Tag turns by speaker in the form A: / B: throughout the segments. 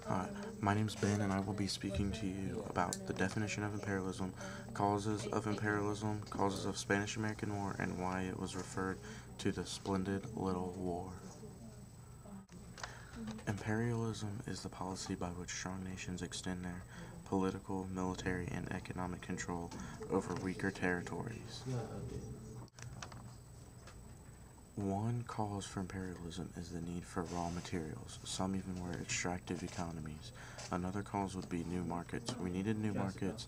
A: Hi, my name's Ben, and I will be speaking to you about the definition of imperialism, causes of Spanish-American War, and why it was referred to the Splendid Little War. Imperialism is the policy by which strong nations extend their political, military, and economic control over weaker territories. One cause for imperialism is the need for raw materials. Some even were extractive economies. Another cause would be new markets. We needed new markets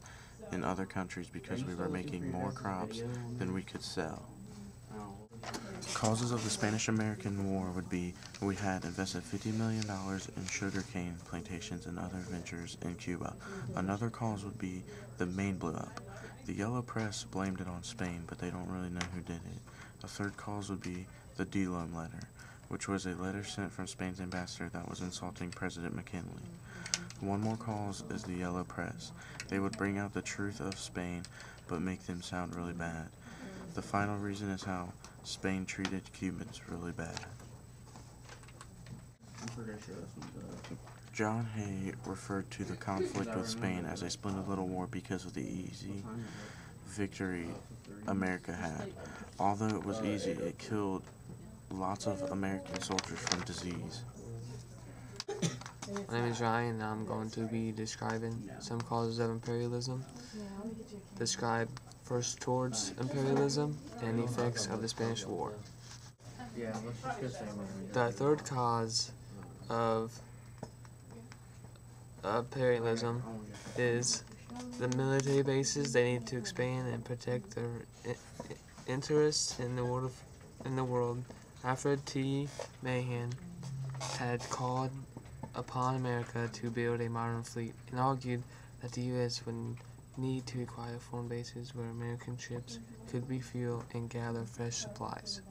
A: in other countries because we were making more crops than we could sell. Causes of the Spanish-American War would be we had invested $50 million in sugarcane plantations and other ventures in Cuba. Another cause would be the Maine blew up. The yellow press blamed it on Spain, but they don't really know who did it. A third cause would be the D-Loan letter, which was a letter sent from Spain's ambassador that was insulting President McKinley. One more cause is the yellow press. They would bring out the truth of Spain, but make them sound really bad. The final reason is how Spain treated Cubans really bad. John Hay referred to the conflict with Spain as a splendid little war because of the easy victory America had. Although it was easy, it killed lots of American soldiers from disease.
B: My name is Ryan, and I'm going to be describing some causes of imperialism. Describe first towards imperialism and the effects of the Spanish War. The third cause of imperialism is the military bases. They need to expand and protect their interests in the world. Alfred T. Mahan had called upon America to build a modern fleet and argued that the U.S. would need to acquire foreign bases where American ships could refuel and gather fresh supplies.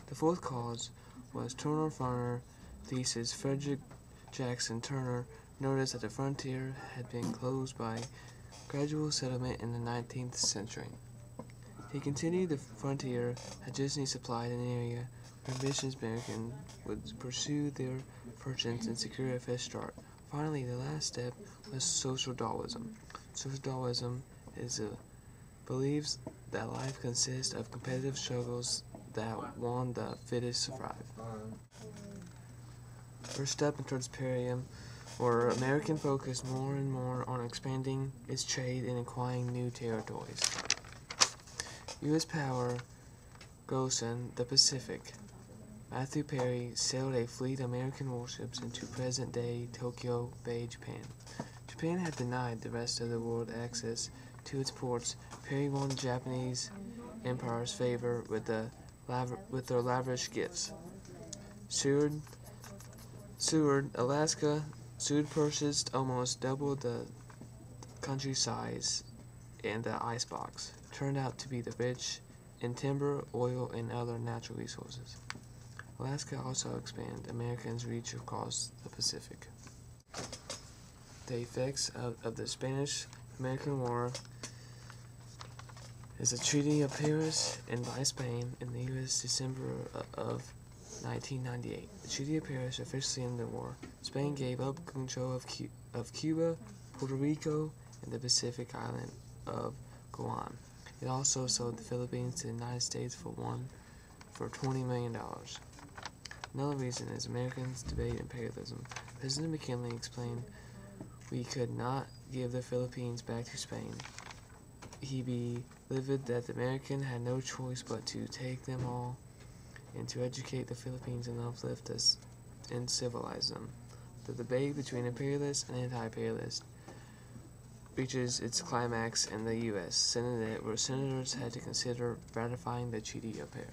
B: The fourth cause was Turner-Farmer thesis. Frederick Jackson Turner noticed that the frontier had been closed by gradual settlement in the 19th century. He continued the frontier had just need supplied an area where ambitious Americans would pursue their fortunes and secure a fresh start. Finally, the last step was social Darwinism. Social Darwinism believes that life consists of competitive struggles that one the fittest survive. First step towards imperialism, where American focused more and more on expanding its trade and acquiring new territories. U.S. power goes in the Pacific. Matthew Perry sailed a fleet of American warships into present-day Tokyo Bay, Japan. Japan had denied the rest of the world access to its ports. Perry won the Japanese Empire's favor with their lavish gifts. Seward, Alaska. Seward purchased almost double the country's size, and the icebox turned out to be rich in timber, oil, and other natural resources. Alaska also expanded Americans' reach across the Pacific. The effects of the Spanish-American War is the Treaty of Paris and by Spain in the U.S. December of 1998. The Treaty of Paris officially ended the war. Spain gave up control of Cuba, Puerto Rico, and the Pacific island of Guam. It also sold the Philippines to the United States for $20 million. Another reason is Americans debate imperialism. President McKinley explained we could not give the Philippines back to Spain. He believed that the American had no choice but to take them all and to educate the Philippines and uplift us and civilize them. The debate between imperialists and anti-imperialists reaches its climax in the U.S. Senate, where senators had to consider ratifying the Treaty of Paris.